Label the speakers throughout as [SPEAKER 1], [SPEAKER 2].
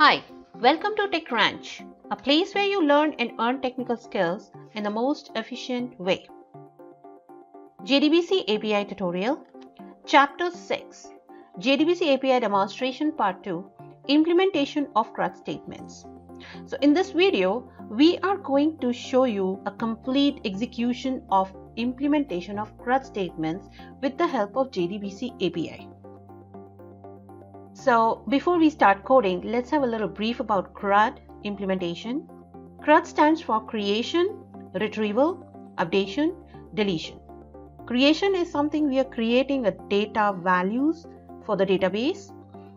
[SPEAKER 1] Hi, welcome to Tech Ranch, a place where you learn and earn technical skills in the most efficient way. JDBC API Tutorial, Chapter 6, JDBC API Demonstration Part 2, Implementation of CRUD Statements. So in this video, we are going to show you a complete execution of implementation of CRUD statements with the help of JDBC API. So before we start coding, let's have a little brief about CRUD implementation. CRUD stands for creation, retrieval, updation, deletion. Creation is something we are creating a data values for the database.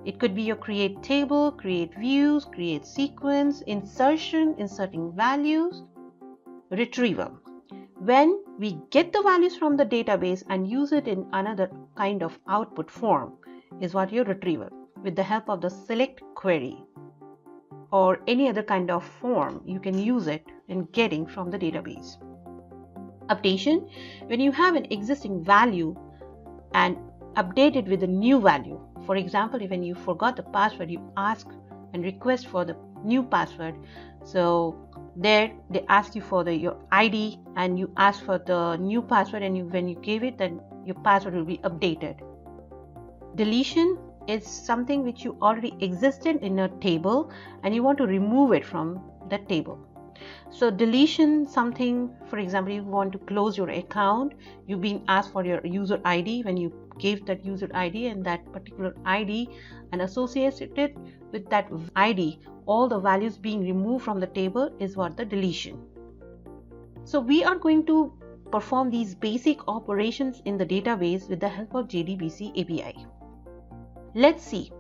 [SPEAKER 1] It could be your create table, create views, create sequence, inserting values. Retrieval. When we get the values from the database and use it in another kind of output form is what your retrieval, with the help of the select query or any other kind of form you can use it in getting from the database. Updation, when you have an existing value and update it with a new value. For example, when you forgot the password, you ask and request for the new password. So there they ask you for your ID and you ask for the new password, and when you give it, then your password will be updated. Deletion is something which you already existed in a table and you want to remove it from that table. So deletion, something, for example, you want to close your account, you've been asked for your user ID. When you gave that user ID and that particular ID and associated it with that ID, all the values being removed from the table is what the deletion. So we are going to perform these basic operations in the database with the help of JDBC API. Let's see.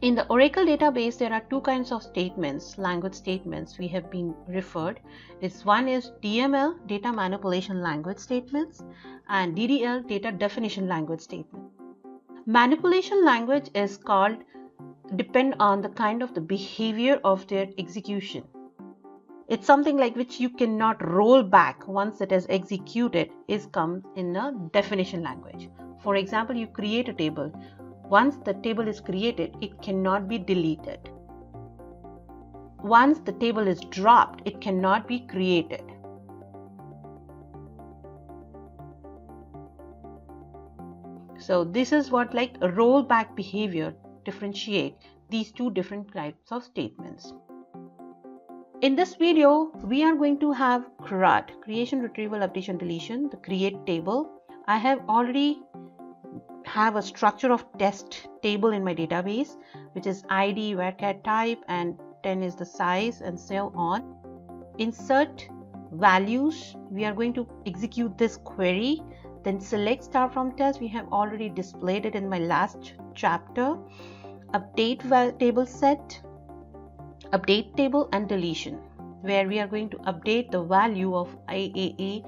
[SPEAKER 1] In the Oracle database, there are two kinds of statements, language statements we have been referred. One is DML, data manipulation language statements, and DDL, data definition language statement. Manipulation language is called depend on the kind of the behavior of their execution. It's something like which you cannot roll back once it is executed, is come in a definition language. For example, you create a table. Once the table is created, it cannot be deleted. Once the table is dropped, it cannot be created. So this is what like a rollback behavior differentiate these two different types of statements. In this video, we are going to have CRUD, creation, retrieval, updation, deletion, the create table. I have already have a structure of test table in my database, which is ID, varchar type, and 10 is the size, and so on. Insert values, we are going to execute this query. Then select star from test, we have already displayed it in my last chapter. Update table set, update table, and deletion, where we are going to update the value of IAA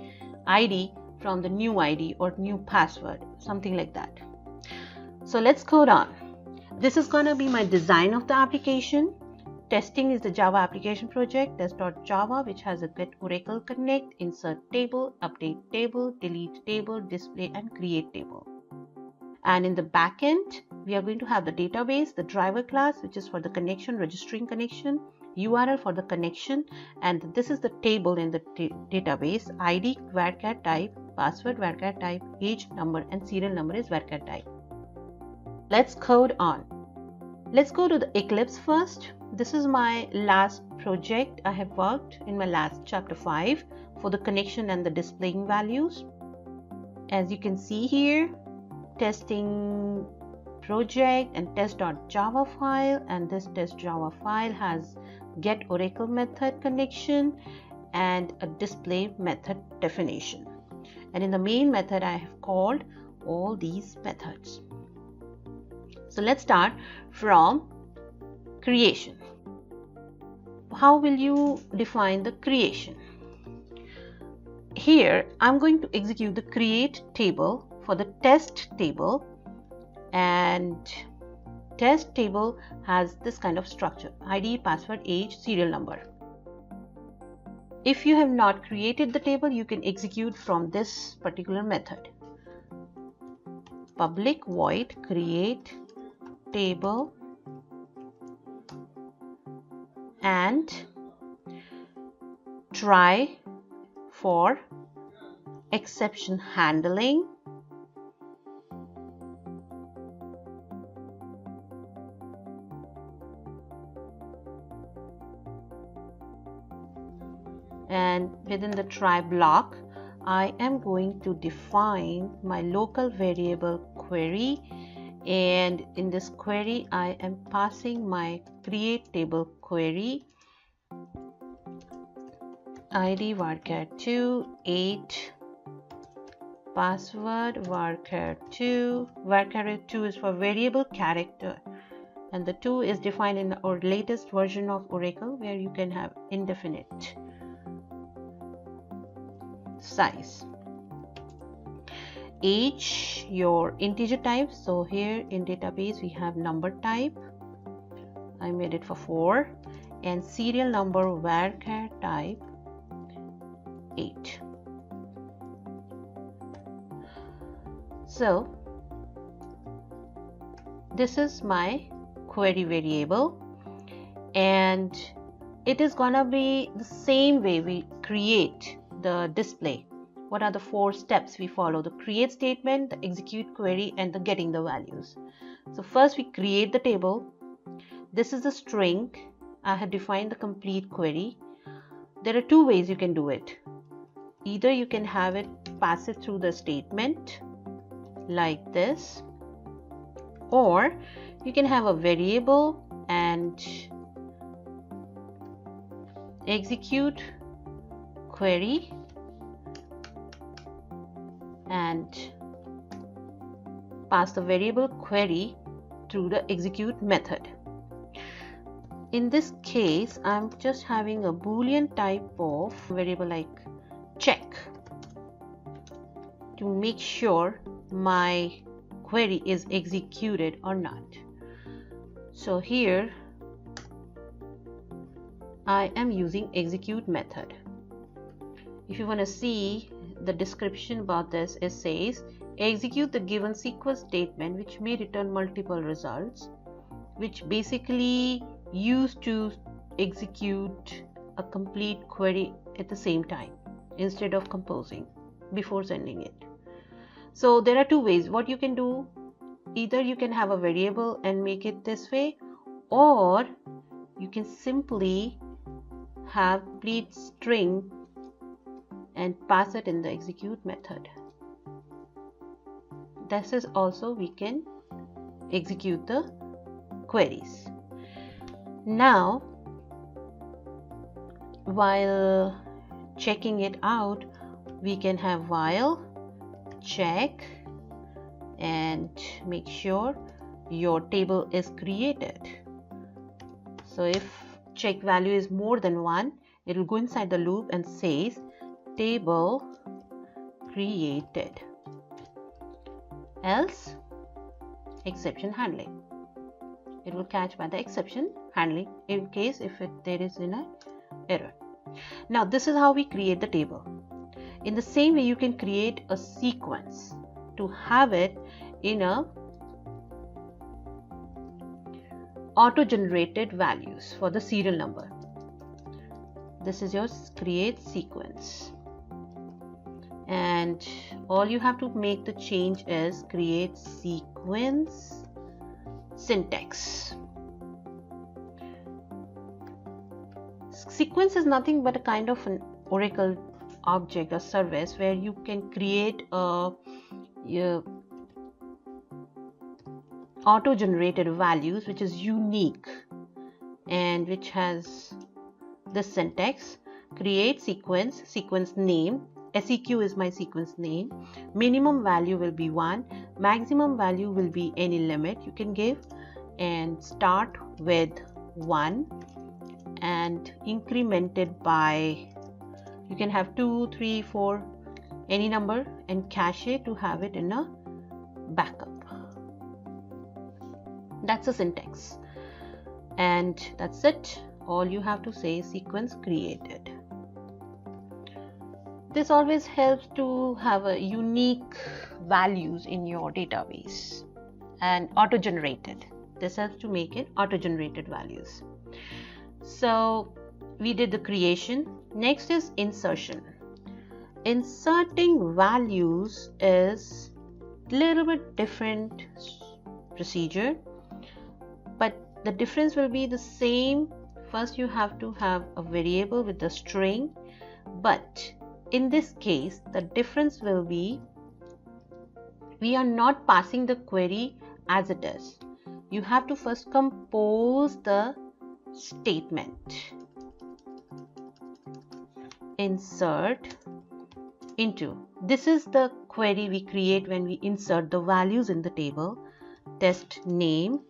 [SPEAKER 1] ID from the new ID or new password, something like that. So let's code on. This is going to be my design of the application. Testing is the Java application project, test.java, which has a get Oracle connect, insert table, update table, delete table, display, and create table. And in the backend, we are going to have the database, the driver class, which is for the connection, registering connection, URL for the connection, and this is the table in the database, ID, varchar type, password, varchar type, age, number, and serial number is varchar type. Let's code on. Let's go to the Eclipse first. This is my last project I have worked in my last chapter 5 for the connection and the displaying values. As you can see here, testing project and test.java file, and this test.java file has get Oracle method connection and a display method definition. And in the main method, I have called all these methods. So let's start from creation. How will you define the creation? Here, I'm going to execute the create table for the test table, and test table has this kind of structure: ID, password, age, serial number. If you have not created the table, you can execute from this particular method. Public void create table and try for exception handling. And within the try block, I am going to define my local variable query, and in this query I am passing my create table query id varchar2 8 password varchar2. Varchar2 is for variable character, and the 2 is defined in our latest version of Oracle, where you can have indefinite size. Age, your integer type. So here in database we have number type, I made it for 4, and serial number varchar type 8. So this is my query variable, and it is gonna be the same way we create the display. What are the 4 steps we follow? The create statement, the execute query, and the getting the values. So first we create the table. This is the string. I have defined the complete query. There are 2 ways you can do it. Either you can have it pass it through the statement like this, or you can have a variable and execute query and pass the variable query through the execute method. In this case, I'm just having a boolean type of variable like check to make sure my query is executed or not. So here I am using execute method. If you want to see the description about this, it says execute the given sequence statement which may return multiple results, which basically used to execute a complete query at the same time instead of composing before sending it. So there are 2 ways what you can do. Either you can have a variable and make it this way, or you can simply have complete string and pass it in the execute method. This is also we can execute the queries. Now while checking it out, we can have while check and make sure your table is created. So if check value is more than 1, it will go inside the loop and says table created, else exception handling. It will catch by the exception handling in case if there is an error. Now this is how we create the table. In the same way you can create a sequence to have it in a auto generated values for the serial number. This is your create sequence, and all you have to make the change is create sequence syntax. Sequence is nothing but a kind of an Oracle object or service where you can create a auto generated values which is unique and which has this syntax: create sequence, sequence name, seq is my sequence name, minimum value will be 1, maximum value will be any limit you can give, and start with 1 and incremented by, you can have 2, 3, 4, any number, and cache it to have it in a backup. That's the syntax, and that's it. All you have to say is sequence created. This always helps to have a unique values in your database, and auto generated. This helps to make it auto generated values. So we did the creation. Next is insertion. Inserting values is a little bit different procedure, but the difference will be the same. First you have to have a variable with the string, but in this case the difference will be we are not passing the query as it is. You have to first compose the statement. Insert into. This is the query we create when we insert the values in the table. Test name,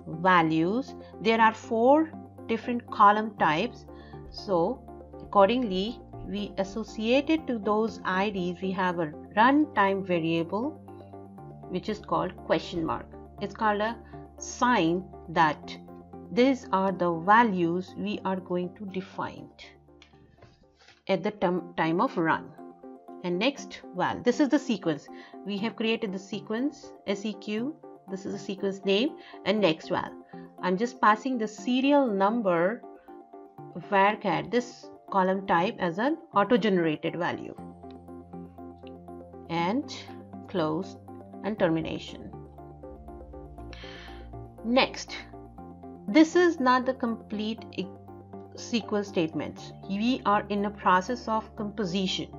[SPEAKER 1] values. There are 4 different column types. So accordingly, we associated to those IDs, we have a runtime variable which is called question mark. It's called a sign that these are the values we are going to define at the time of run. And next val. This is the sequence. We have created the sequence SEQ. This is the sequence name and next val. I'm just passing the serial number varchar, this column type, as an auto-generated value. And close and termination. Next, this is not the complete SQL statements. We are in a process of composition.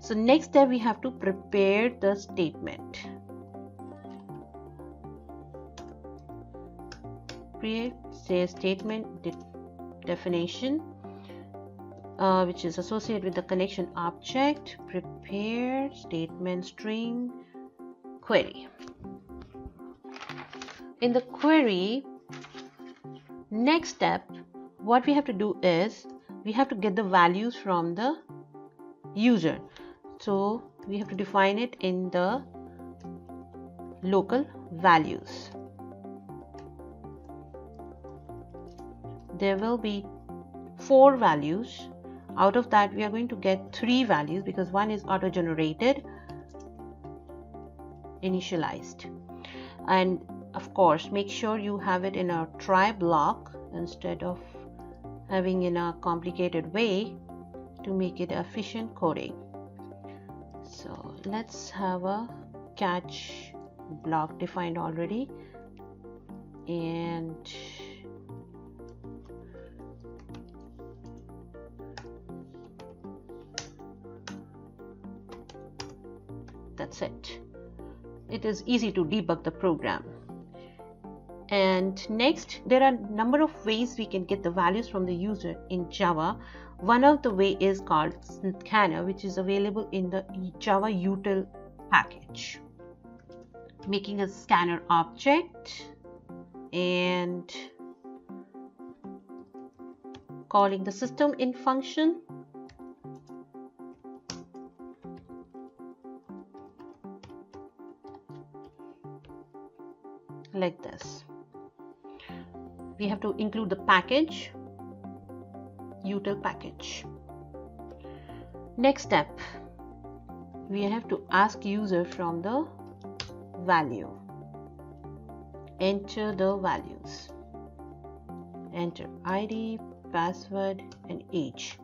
[SPEAKER 1] So next step, we have to prepare the statement. Create say statement definition, which is associated with the connection object. Prepare statement string query. In the query, next step, what we have to do is we have to get the values from the user. So we have to define it in the local values. There will be 4 values. Out of that, we are going to get 3 values because one is auto-generated, initialized. And of course, make sure you have it in a try block instead of having in a complicated way to make it efficient coding. So let's have a catch block defined already, and that's it. It is easy to debug the program. And next, there are a number of ways we can get the values from the user in Java. One of the way is called scanner, which is available in the Java util package. Making a scanner object and calling the system in function. Like this. We have to include the package, util package. Next step, we have to ask user from the value. Enter the values. Enter ID, password and age.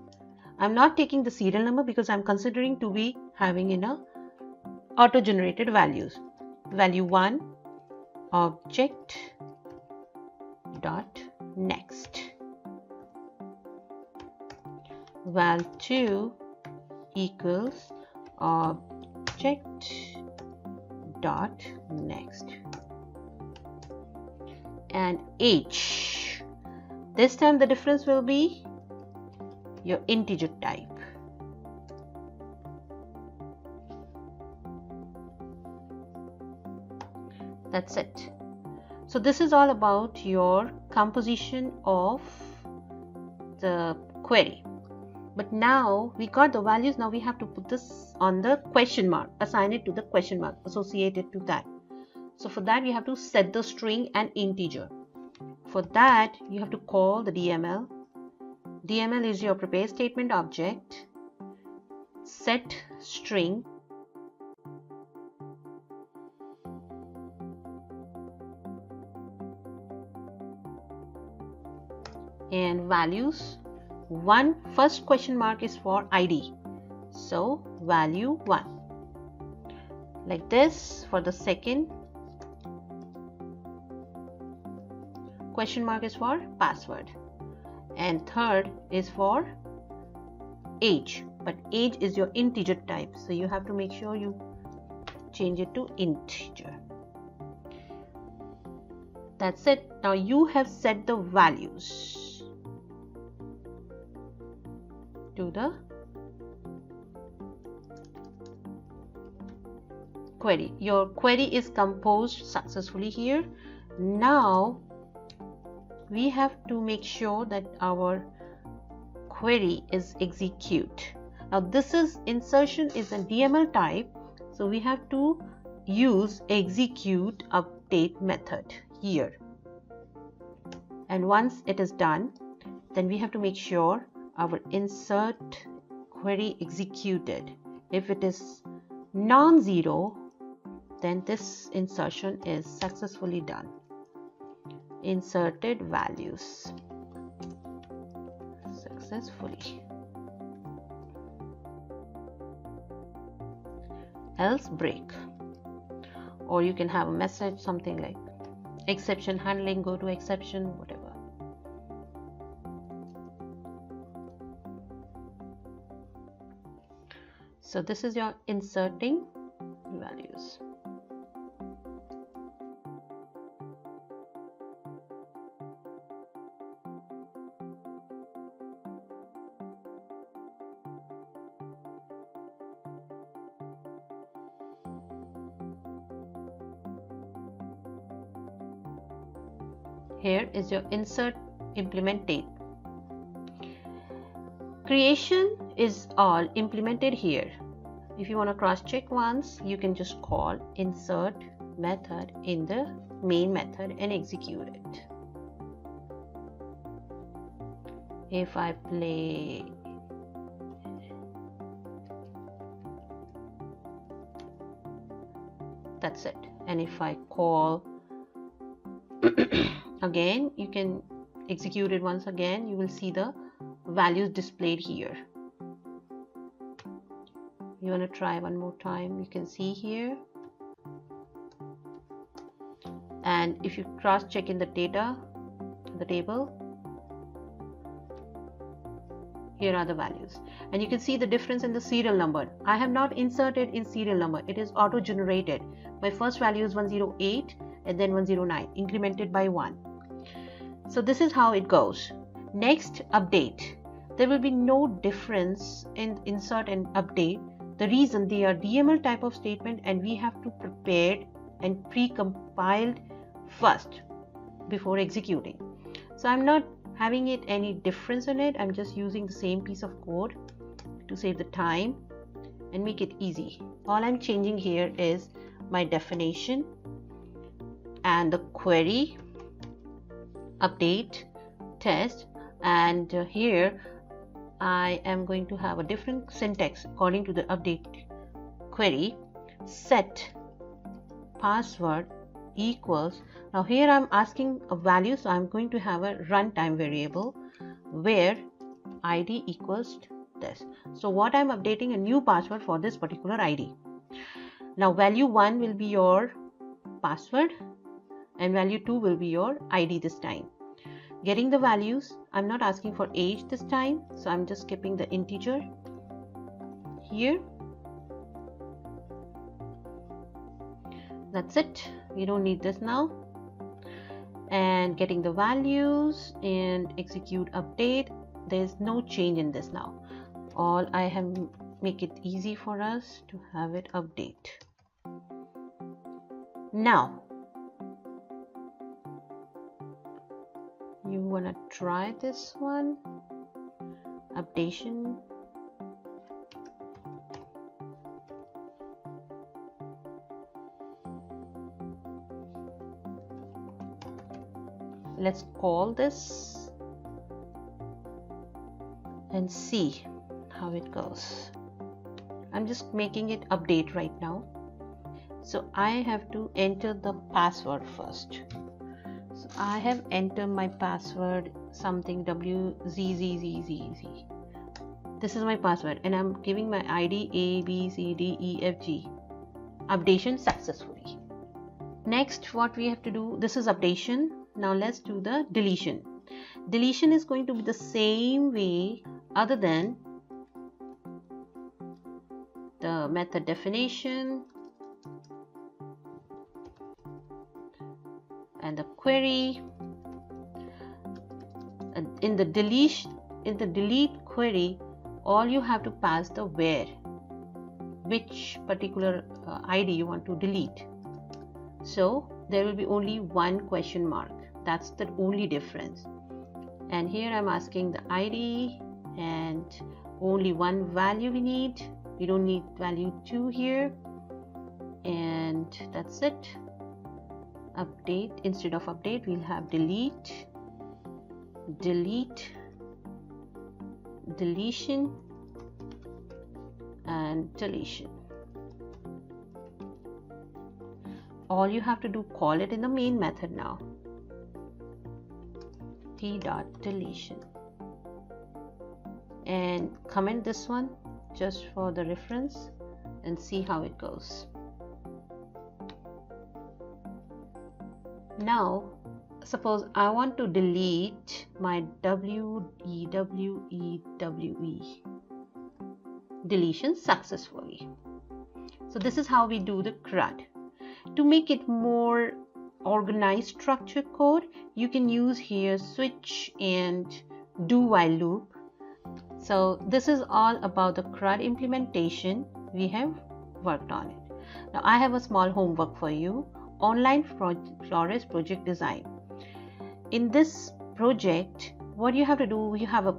[SPEAKER 1] I'm not taking the serial number because I'm considering to be having in a auto-generated values. Value 1 object dot next, val 2 equals object dot next, and age. This time the difference will be your integer type. That's it. So this is all about your composition of the query. But now we got the values. Now we have to put this on the question mark, assign it to the question mark associated to that. So for that we have to set the string and integer. For that you have to call the DML. DML is your prepare statement object. Set string and values. First question mark is for ID, so value 1, like this. For the second question mark is for password, and third is for age, but age is your integer type, so you have to make sure you change it to integer. That's it. Now you have set the values to the query. Your query is composed successfully here. Now we have to make sure that our query is execute. Now this is insertion is a DML type, so we have to use execute update method here, and once it is done, then we have to make sure our insert query executed. If it is non-zero, then this insertion is successfully done. Inserted values successfully, else break. Or you can have a message something like exception handling, go to exception, whatever. So this is your inserting values. Here is your insert implemented. Creation is all implemented here. If you want to cross check once, you can just call insert method in the main method and execute it. If I play that's it, and if I call again, you can execute it once again, you will see the values displayed here. You want to try one more time, you can see here, and if you cross check in the data, the table, here are the values, and you can see the difference in the serial number. I have not inserted in serial number, it is auto generated. My first value is 108 and then 109, incremented by 1. So this is how it goes. Next, update. There will be no difference in insert and update. The reason they are DML type of statement, and we have to prepare and pre-compiled first before executing. So I'm not having it any difference in it. I'm just using the same piece of code to save the time and make it easy. All I'm changing here is my definition and the query update test, and here I am going to have a different syntax according to the update query. Set password equals, now here I'm asking a value, so I'm going to have a runtime variable where ID equals this. So what I'm updating a new password for this particular ID. Now value 1 will be your password and value 2 will be your ID this time. Getting the values, I'm not asking for age this time, so I'm just skipping the integer here. That's it, we don't need this now. And getting the values and execute update, there's no change in this now. All I have make it easy for us to have it update. Now you wanna try this one, updation. Let's call this and see how it goes. I'm just making it update right now. So I have to enter the password first. So I have entered my password something WZZZZZ. This is my password and I'm giving my ID ABCDEFG. Updation successfully. Next, what we have to do, this is updation. Now let's do the deletion. Deletion is going to be the same way other than the method definition and the query. In the delete query, all you have to pass the where, which particular ID you want to delete. So there will be only one question mark. That's the only difference. And here I'm asking the ID and only one value we need. We don't need value 2 here. And that's it. Update, instead of update, we'll have delete, delete, deletion, and deletion. All you have to do, call it in the main method now. T.deletion. And comment this one just for the reference and see how it goes. Now, suppose I want to delete my WEWE. Deletion successfully. So this is how we do the CRUD. To make it more organized structured code, you can use here switch and do while loop. So this is all about the CRUD implementation. We have worked on it. Now I have a small homework for you. Online florist project design. In this project, what you have to do, you have a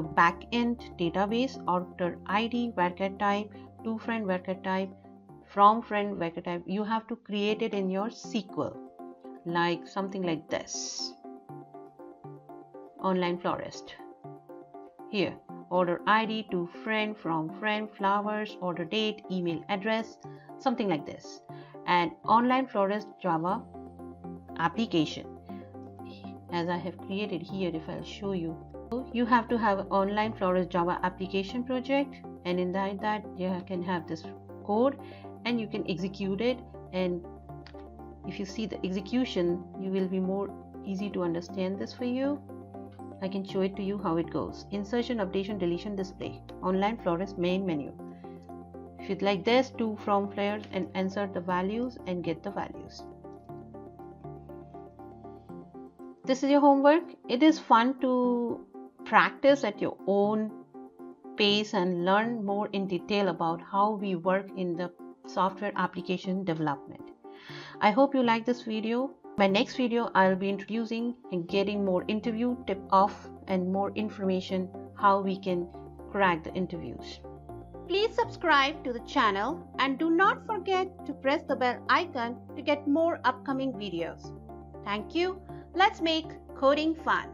[SPEAKER 1] back-end database, outer ID, varchar type, to friend varchar type, from friend varchar type. You have to create it in your SQL, like something like this. Online florist. Here, order ID, to friend, from friend, flowers, order date, email address, something like this. And online florist Java application, as I have created here. If I'll show you, you have to have online florist Java application project, and in that you can have this code and you can execute it. And if you see the execution, you will be more easy to understand this for you. I can show it to you how it goes. Insertion, updation, deletion, display. Online florist main menu. If you'd like this, to from flares and insert the values and get the values. This is your homework. It is fun to practice at your own pace and learn more in detail about how we work in the software application development. I hope you like this video. My next video, I'll be introducing and getting more interview tip off and more information how we can crack the interviews. Please subscribe to the channel and do not forget to press the bell icon to get more upcoming videos. Thank you. Let's make coding fun.